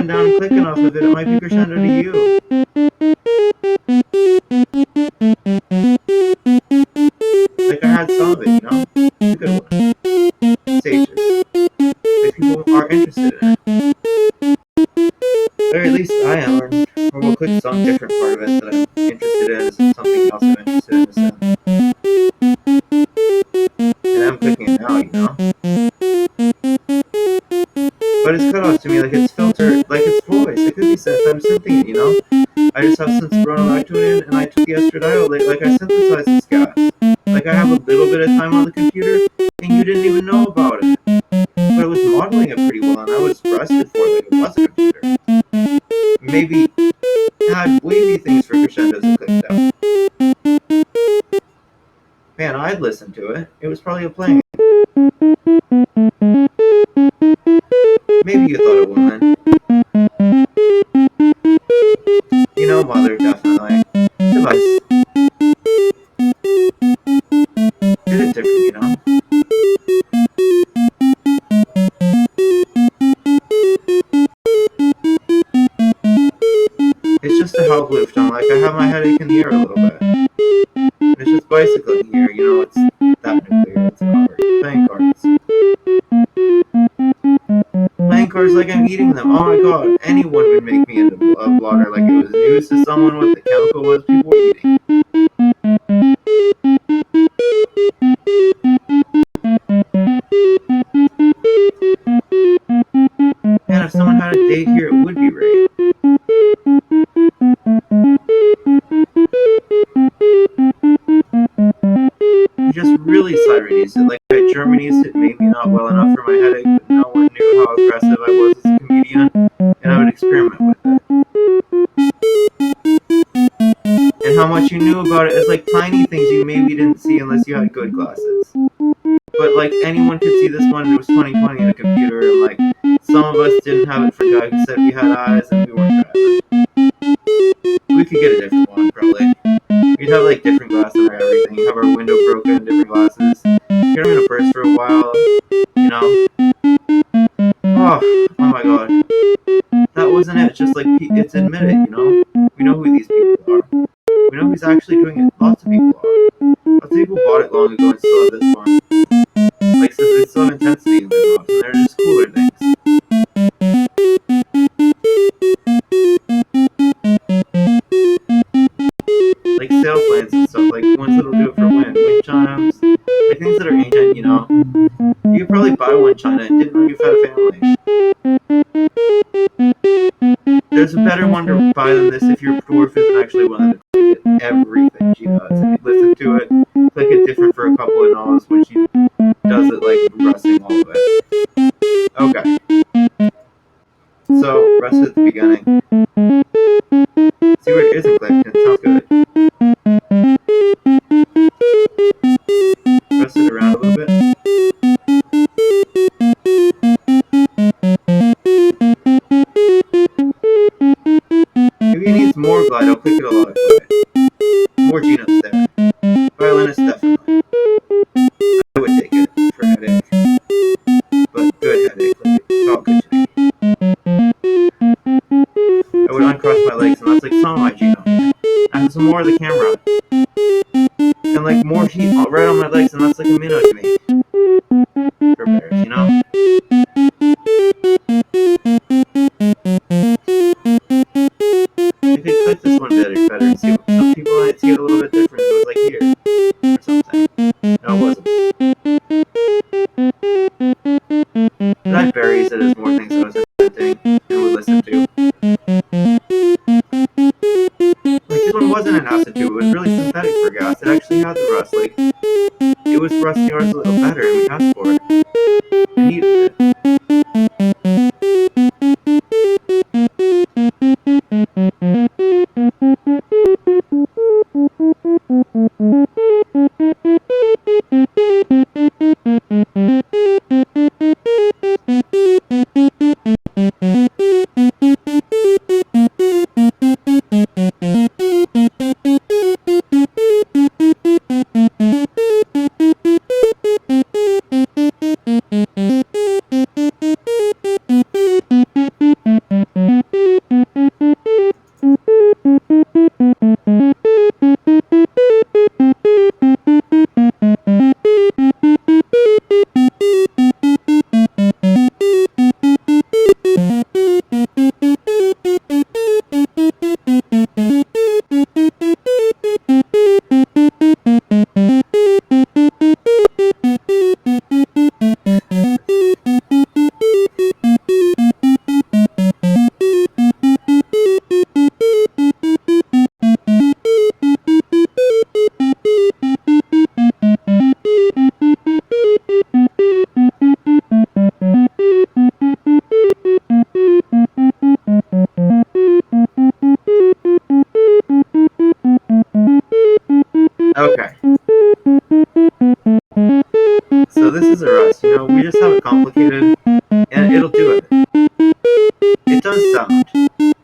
coming down and clicking off of it, it might be crescendo to you. Like I had some of it, you know? It's a good one. Stages. If people are interested in it. Or at least I am, or we'll click some different part of it that I'm interested in, is something else I'm interested in. So. And I'm clicking it now, you know? But it's cut off to me, like it's filtered, like it's voice. It could be synth, I'm synthing it, you know? I just have synths thrown back to it in, and I took the estradiol, like I synthesized this gas. Like I have a little bit of time on the computer, and you didn't even know about it. But I was modeling it pretty well, and I was rested for it, like it was a computer. Maybe it had wavy things for crescendos and clicked out. Man, I'd listen to it. It was probably a plane. Maybe you thought it would. You know, mother, definitely. Device. Did it different, you know? It's just a help lift. I'm like, I have my headache in the air a little bit. It's just bicycling here, you know, it's that nuclear, it's a card. Playing cards. Playing cards like I'm eating them. Oh my god, anyone would make me into a blogger like it was news to someone what the chemical was people were eating. And if someone had a date here, it would be rape. Just really Sirenese it. Like I Germanese it, maybe not well enough for my headache, but no one knew how aggressive I was as a comedian, and I would experiment with it. And how much you knew about it is like tiny things you maybe didn't see unless you had good glasses. But like anyone could see this one, it was 2020 in a computer, and like some of us didn't have it for Doug who said we had eyes and we weren't driving. We could get a different one, probably. We'd have like different glasses or everything, have our window broken, different glasses. Get them in a purse for a while, you know? Oh my god. That wasn't it, just like, it's admitted, you know? We know who these people are. We know who's actually doing it. Lots of people are. Lots of people bought it long ago and still have this one. Like, so they still have intensity in their mobs, and they're just cooler things. Like sailplanes and stuff, like ones that'll do it for wind chimes, like things that are ancient, you know. You could probably buy one China and didn't know you've had a family. There's a better one to buy than this if your dwarf isn't actually willing to click it everything she does. And you listen to it, click it different for a couple of notes when she does it like resting all of it. Okay. So, rest at the beginning. See where it isn't clicked, and it sounds good. Press it around a little bit. Maybe it needs more glide, I'll click it a lot of glide. More genomes there. Violinist definitely. I would take it for headache. But good headache, like chalk cushioning. I would uncross my legs and that's like some of my genome. I have some more of the camera. And like more heat right on my legs and that's like a minnow to me. For bears, you know? I could click this one better and see what some people might see it a little bit different. It was like here. Or something. No, it wasn't. But I buries it as more things I was inventing and would listen to. Like this one wasn't an acid tube, it sound.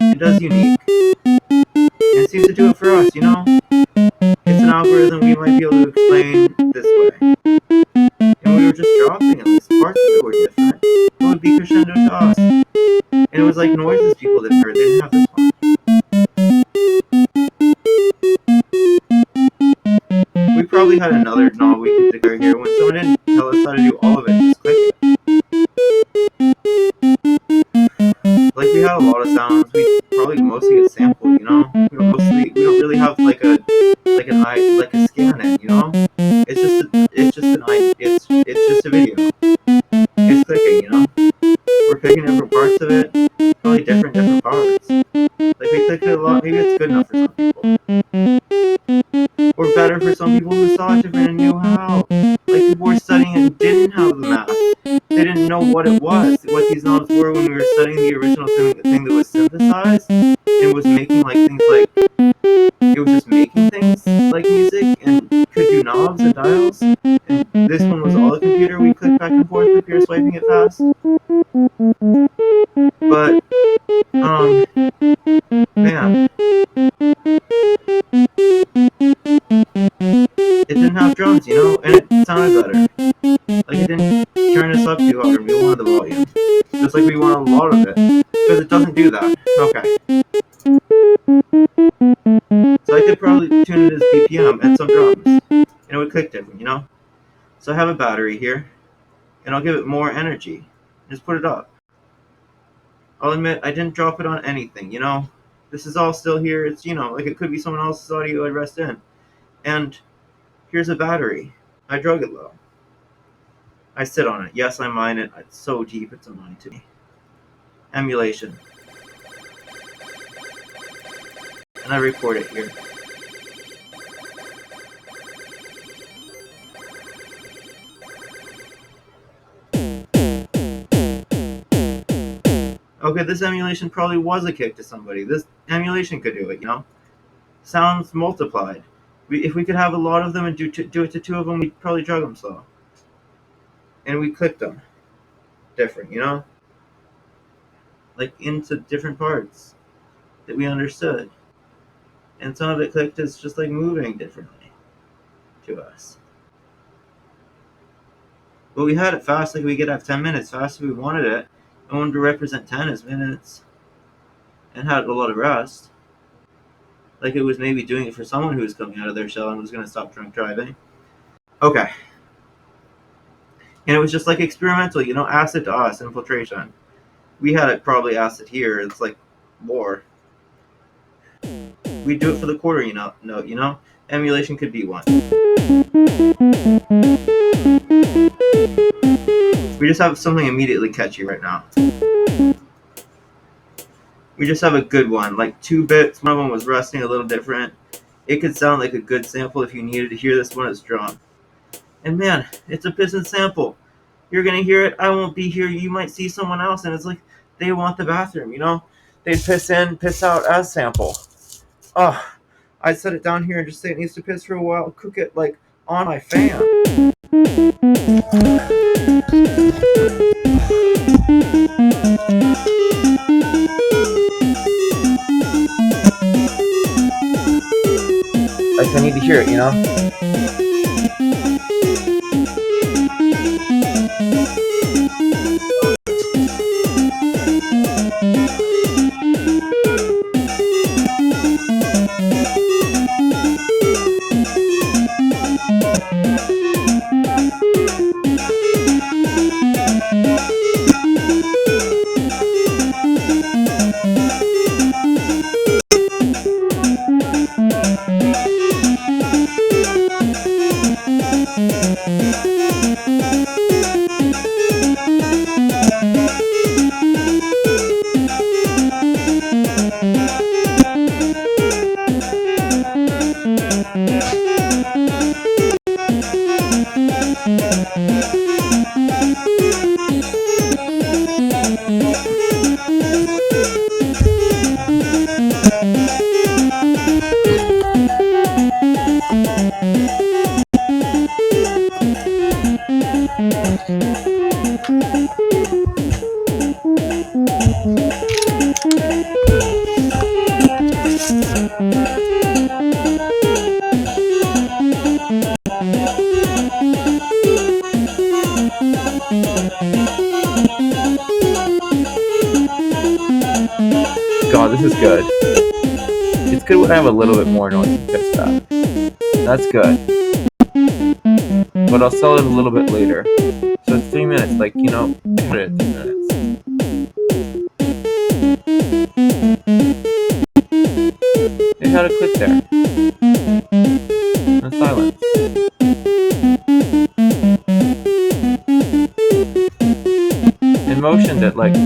It does unique. And it seems to do it for us, you know? It's an algorithm we might be able to explain this way. And we were just dropping at least parts of it were different. It would be crescendo to us. And it was like noises people didn't hear. They didn't have this one. We probably had another knob we could declare here. When someone didn't tell us how to do all of it, just click it. Like we had a lot of sounds. We probably mostly get sampled, you know. We don't really have like a scan in, you know. It's just a video. It's clicking, you know. We're picking different parts of it, probably different parts. Like we clicked it a lot. Maybe it's good enough for some people, or better for some people who saw it different and knew how. Like people were studying and didn't have the math. They didn't know what it was, what these knobs were when we were studying the original thing that was synthesized and was making like things like it was just making things like music and could do knobs and dials. And this one was all a computer. We clicked back and forth if you're swiping it fast. But man, it didn't have drums, you know, and it sounded better. Like it didn't turn us up too hard. We wanted the volume, just like we want a lot of it, because it doesn't do that. Okay. So I could probably tune it as BPM and some drums, and it would click different, you know. So I have a battery here, and I'll give it more energy. Just put it up. I'll admit I didn't drop it on anything, you know. This is all still here. It's, you know, like it could be someone else's audio I'd rest in. And here's a battery. I drug it low. I sit on it. Yes, I mine it. It's so deep, it's a mine to me. Emulation. And I record it here. Okay, this emulation probably was a kick to somebody. This emulation could do it, you know? Sounds multiplied. If we could have a lot of them and do it to two of them, we'd probably drug them slow. And we clicked them different, you know? Like into different parts that we understood. And some of it clicked as just like moving differently to us. But we had it fast, like we could have 10 minutes fast if we wanted it. I wanted to represent 10 as minutes and had a lot of rest. Like it was maybe doing it for someone who was coming out of their shell and was going to stop drunk driving. Okay. And it was just like experimental, you know, acid to us, infiltration. We had it probably acid here. It's like war. We do it for the quarter note, you know? Emulation could be one. We just have something immediately catchy right now. We just have a good one, like 2 bits. One of them was resting a little different. It could sound like a good sample if you needed to hear this one as drum. And man, it's a piss and sample. You're gonna hear it. I won't be here. You might see someone else, and it's like they want the bathroom. You know, they'd piss in, piss out as sample. Oh, I'd set it down here and just say it needs to piss for a while. Cook it like on my fan. Like I need to hear it, you know. God, this is good. It's good when I have a little bit more noise to fix that. That's good. But I'll sell it a little bit later. So it's 3 minutes, like, you know, put it at 3 minutes. It had a click there. And silence. And motion did, like,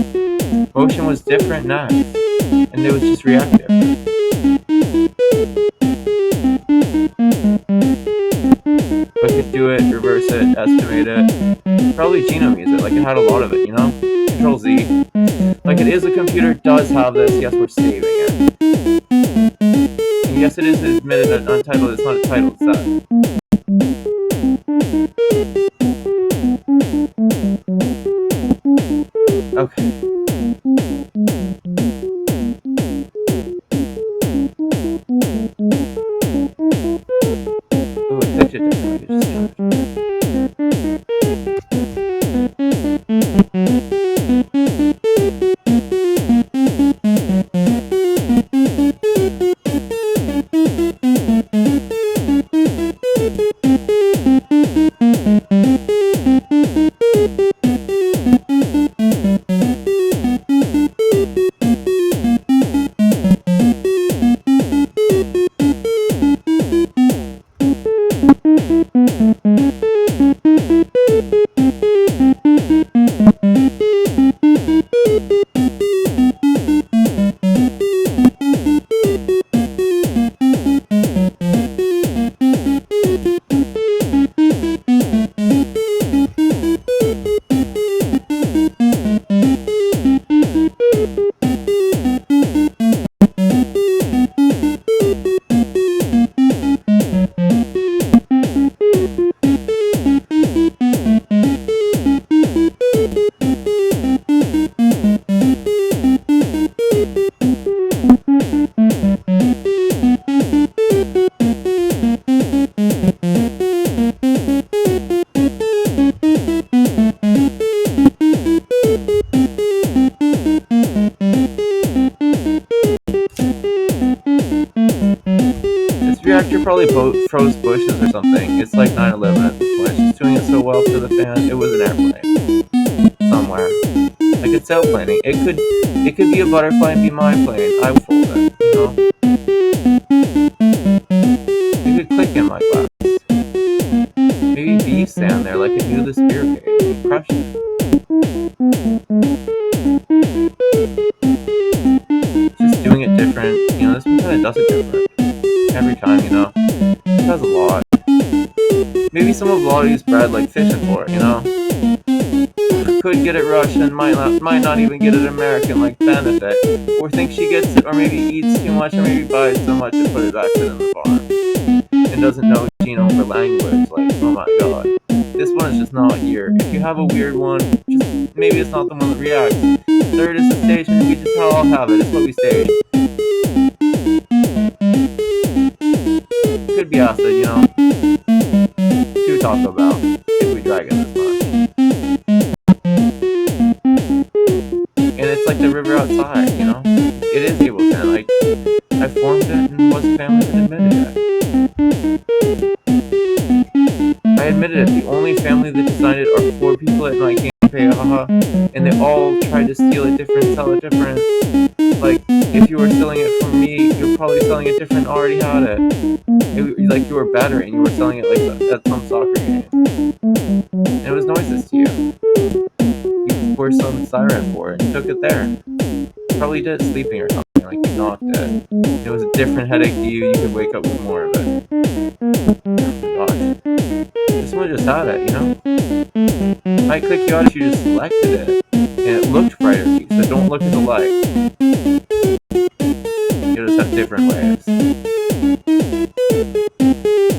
motion was different next. And it was just reactive. I could do it, reverse it, estimate it. Probably genome use it, like it had a lot of it, you know? Control Z. Like it is a computer, does have this, yes we're saving it. And yes it is admitted that untitled, it's not a title, it's that. Okay. Ooh, it's actually different. Probably froze bushes or something. It's like 9/11 at this point. It's just doing it so well for the fan. It was an airplane somewhere. Like it's outplaning. It could be a butterfly and be my plane. I would fold it. You know. It could click in my glass. Maybe bees stand there like it knew the spear cage and crush it. Just doing it different. You know, this one kind of does it different. Every time, you know. It does a lot. Maybe some of Lotte's bred like fishing for it, you know. Could get it Russian, might not even get it American like benefit. Or think she gets it, or maybe eats too much, or maybe buys so much and put it back in the farm. And doesn't know genome for language, like, oh my god. This one is just not here. If you have a weird one, just maybe it's not the one that reacts. Third is the stage, and we just all have it. It's what we stage. Could be acid, you know. To talk about if we drag it this much. And it's like the river outside, you know. It is Ableton. Like I formed it and wasn't family that admitted it. I admitted it. The only family that designed it are 4 people at my campaign, haha, and they all tried to steal it different, sell it different. Like if you were stealing it from me, you're probably selling it different. Already had it. Like you were better and you were selling it like at some soccer game. And it was noises to you. You were some siren for it and took it there. You probably did it sleeping or something, like you knocked it. It was a different headache to you, you could wake up with more of it. Oh my gosh. This one just had it, you know? I click you out if you just selected it. And it looked brighter to you, so don't look at the light. You just have different waves.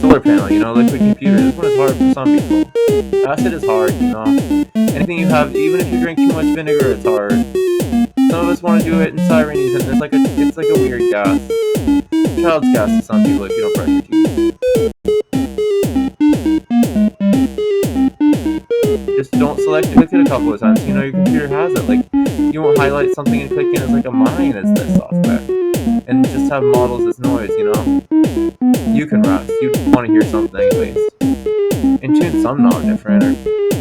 Solar panel, you know, liquid computer. This one is hard for some people. Acid is hard, you know. Anything you have, even if you drink too much vinegar, it's hard. Some of us want to do it in Sirenese, and it's like a weird gas. Child's gas to some people if you don't brush your teeth. Just don't select it, click it a couple of times. Your computer has it. Like, you won't highlight something and click it as like a mine as this software. And just have models as noise, You can rest. You want to hear something at least. And tune some knob different, or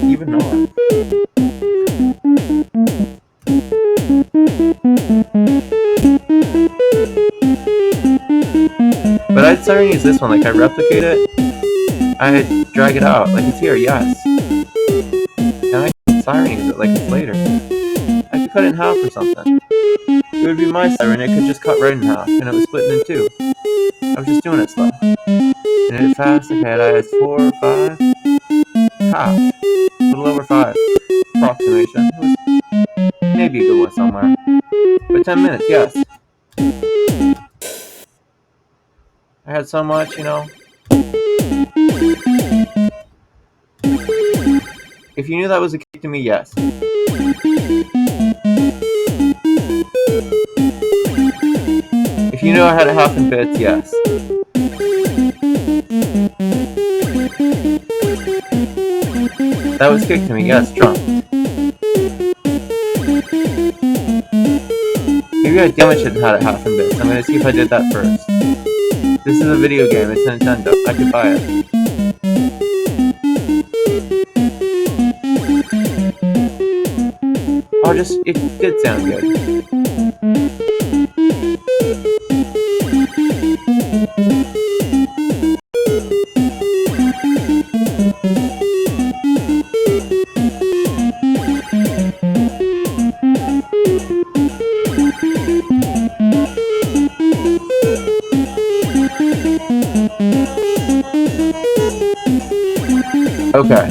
even not. But I'd start to use this one. Like, I replicate it, I drag it out. Like, it's here, yes. And I can siren use it like it's later. I could cut it in half or something. It would be my siren, it could just cut right in half, and it was splitting in two. I was just doing it slow. And it fast, okay, I had 4, 5, half. A little over 5. Approximation. It was maybe a good one somewhere. But 10 minutes, yes. I had so much, If you knew that was a kick to me, yes. If you knew I had a half in bits, yes. That was kick to me, yes, Trump. Maybe I damn it should have had it half in bits. I'm gonna see if I did that first. This is a video game, it's Nintendo. I could buy it. Oh, it did sound good. Okay.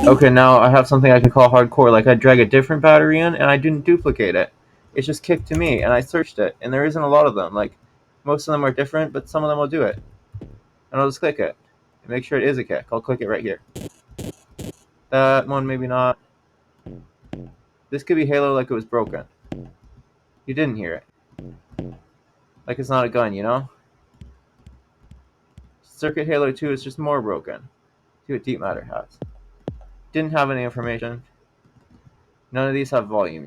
Okay, now I have something I can call hardcore. Like, I drag a different battery in, and I didn't duplicate it. It's just kicked to me, and I searched it, and there isn't a lot of them. Like, most of them are different, but some of them will do it. And I'll just click it. And make sure it is a kick. I'll click it right here. That one, maybe not. This could be Halo like it was broken. You didn't hear it. Like it's not a gun, Circuit Halo 2 is just more broken. See what Deep Matter has. Didn't have any information. None of these have volume,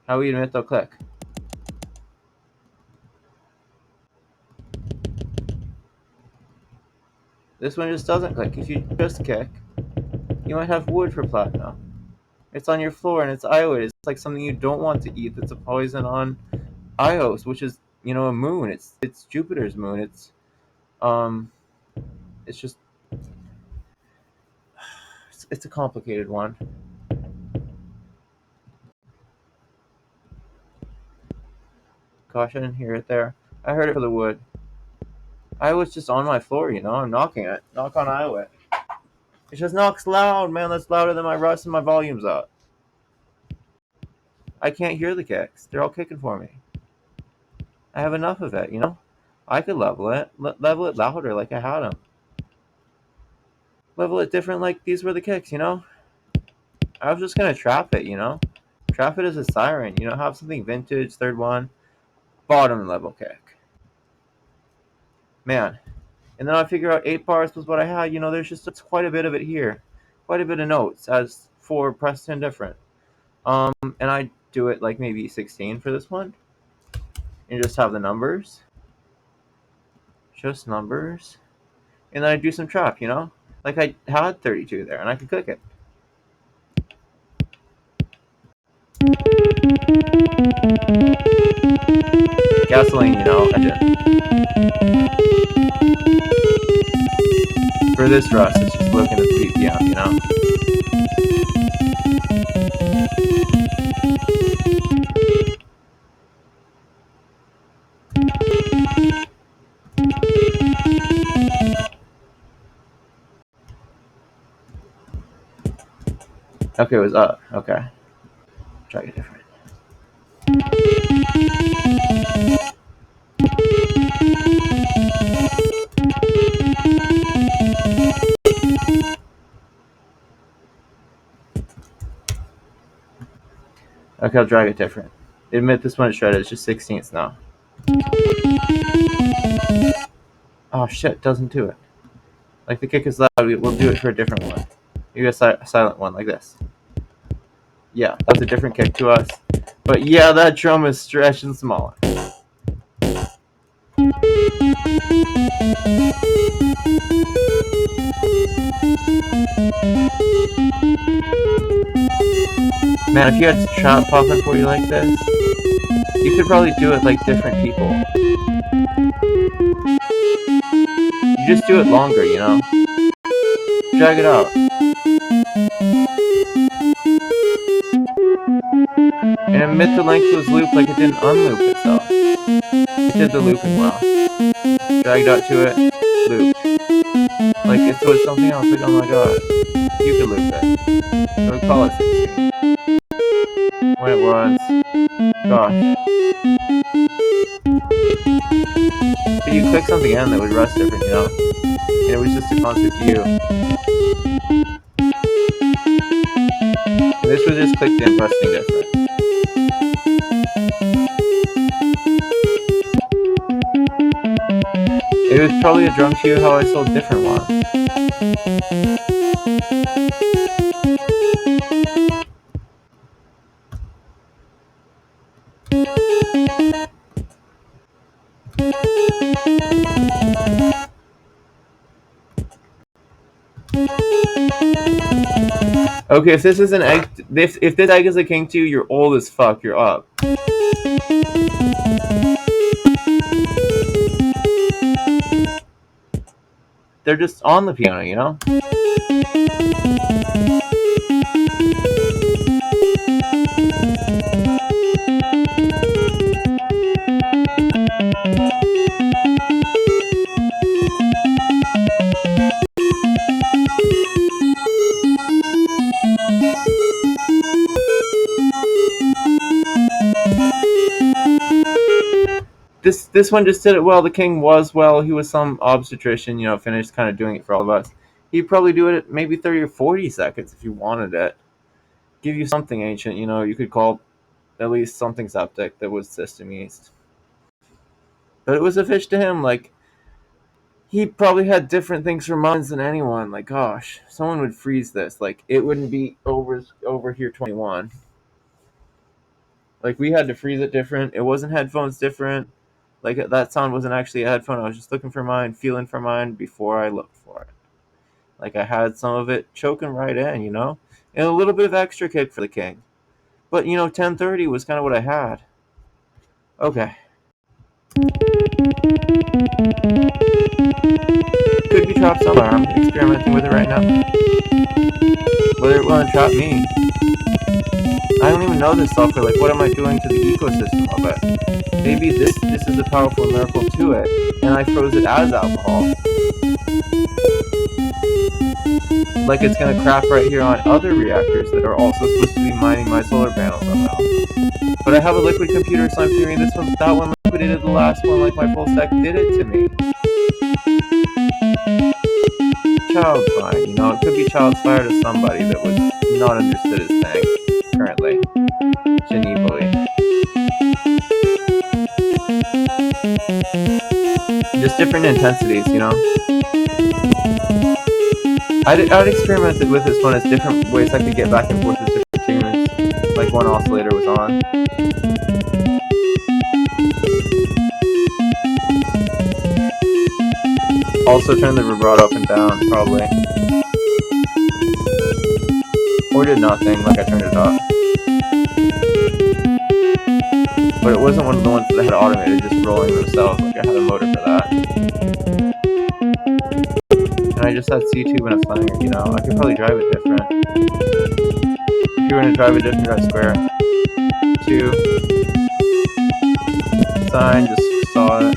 How we admit they'll click. This one just doesn't click. If you just kick, you might have wood for platinum. It's on your floor and it's Iowa. It's like something you don't want to eat. That's a poison on Ios, which is a moon. It's Jupiter's moon. It's just it's a complicated one. Gosh, I didn't hear it there. I heard it for the wood. Iowa's just on my floor, I'm knocking it. Knock on Iowa. It just knocks loud, man. That's louder than my Rust and my volume's up. I can't hear the kicks. They're all kicking for me. I have enough of it, I could level it. Level it louder like I had them. Level it different like these were the kicks, I was just going to trap it, Trap it as a siren, have something vintage, third one. Bottom level kick. Man. And then I figure out 8 bars was what I had. There's just quite a bit of it here. Quite a bit of notes as 4 pressed in different. And I do it like maybe 16 for this one. And just have the numbers. Just numbers. And then I do some trap, Like I had 32 there and I could click it. Gasoline, engine. For this Rust, it's just looking at the BPM, Okay, it was up. Okay. Try it different. Okay, I'll drag it different. Admit this one is shredded, it's just 16ths now. Oh shit, doesn't do it. Like the kick is loud, we'll do it for a different one. Maybe a silent one like this. Yeah, that's a different kick to us. But yeah, that drum is stretched and smaller. Man, if you had trap popping for you like this, you could probably do it like different people. You just do it longer, you know? Drag it out. And emit the length of this loop like it didn't unloop itself. It did the looping well. Dragged out to it, looped. Like if it was something else, like oh my god, you could loop it. So we call it 16. When it was, gosh. But you click something in that would rest different, you know? And it was just a concept view. And this was just clicked in, resting different. It was probably a drum to you how I sold different ones. Okay, if this is an egg, if this egg is a king to you, you're old as fuck, you're up. They're just on the piano, you know? This one just did it well. The king was well. He was some obstetrician, you know, finished kind of doing it for all of us. He'd probably do it at maybe 30 or 40 seconds if you wanted it. Give you something ancient, you know, you could call at least something septic that was system-east. But it was a fish to him, like, he probably had different things for months than anyone. Like, gosh, someone would freeze this. Like, it wouldn't be over here 21. Like, we had to freeze it different. It wasn't headphones different. Like, that sound wasn't actually a headphone. I was just looking for mine, feeling for mine before I looked for it. Like, I had some of it choking right in, you know? And a little bit of extra kick for the king. But, you know, 1030 was kind of what I had. Okay. Could be trapped somewhere. I'm experimenting with it right now. Whether it will trap me. I don't even know this software. Like, what am I doing to the ecosystem of it? Maybe this is a powerful miracle to it, and I froze it as alcohol. Like it's gonna crap right here on other reactors that are also supposed to be mining my solar panels somehow. But I have a liquid computer, so I'm figuring that one liquidated the last one like my full stack did it to me. Child fine, you know, it could be child's fire to somebody that was not understood as thing currently. Genevally. Just different intensities, you know. I'd experiment with this one as different ways I could get back and forth with different tunes. Like one oscillator was on. Also turn the vibrato up and down, probably. Or did nothing, like I turned it off. But it wasn't one of the ones that had automated, just rolling themselves, like I had a motor for that. And I just had C-tube and a flanger, you know, I could probably drive it different. If you were going to drive it different, drive square. 2. Sine, just saw it.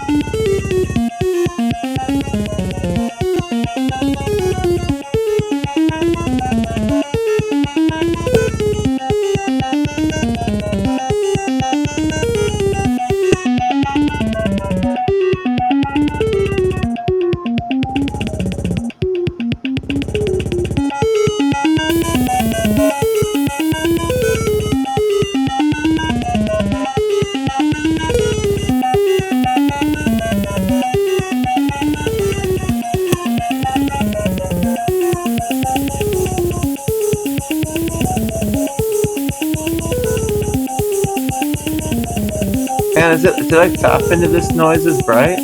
Man, did I tap into this noise as bright?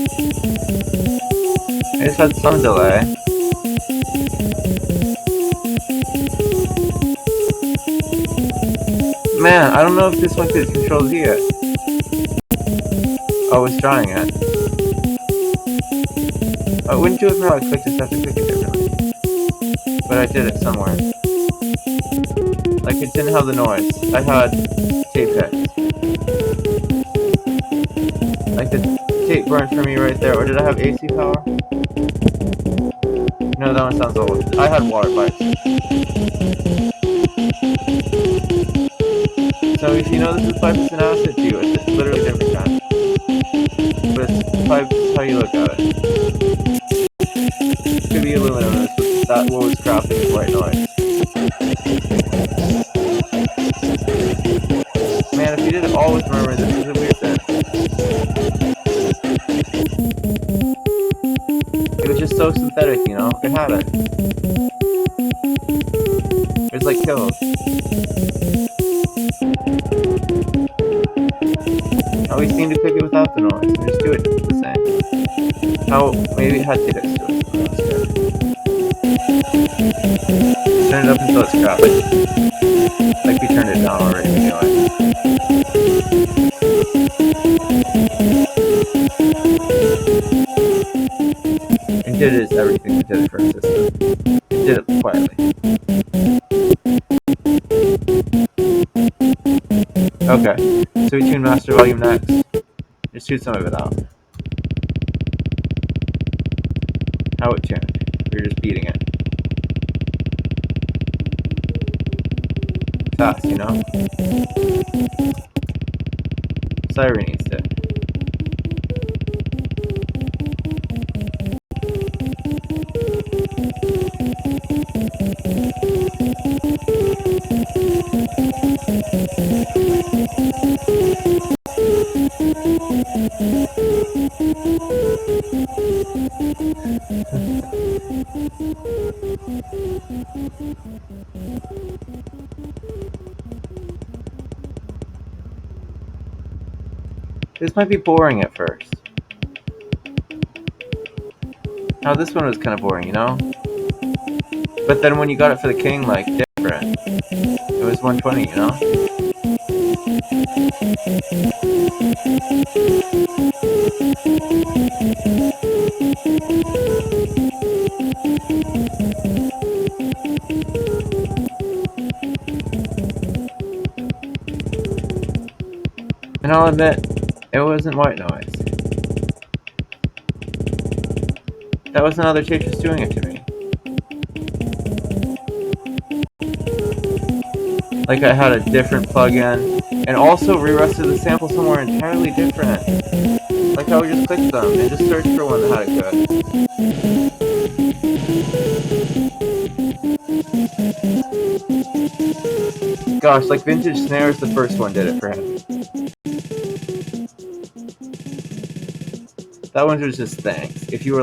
I just had some delay. Man, I don't know if this one could control Z yet. Oh, it's drawing it. I wouldn't do it now, I clicked this, I have to click it differently. But I did it somewhere. Like, it didn't have the noise. I had tape hits. Like, the tape burned for me right there. Or did I have AC power? No, that one sounds old. I had water pipes. So if you know this is pipe, it's an acid too. It's literally different kind. But pipe is how you look at it. It could be aluminum. That what was crafting is white noise. Man, if you did it all with murmur, this is a weird thing. It was just so synthetic, you know? It had it. It was like killed. How we seem to pick it without the noise. We just do it the same. How maybe it had to do it. Turn it up until it's crap. Like we turned it down already anyway. And did it is everything we did it for a system. It did it quietly. Okay, so we tune master volume next. Just shoot some of it out. How it tuned. We were just beating it. Fast, you know? Siren needs it. This might be boring at first. Now this one was kind of boring, you know? But then when you got it for the king, like, different. It was 120, you know? And I'll admit, it wasn't white noise. That was another tape just doing it to me. Like I had a different plugin, and also re-rested the sample somewhere entirely different. Like I would just click them and just search for one that had it good. Gosh, like Vintage Snares, the first one did it for him. That one was just thanks. If you were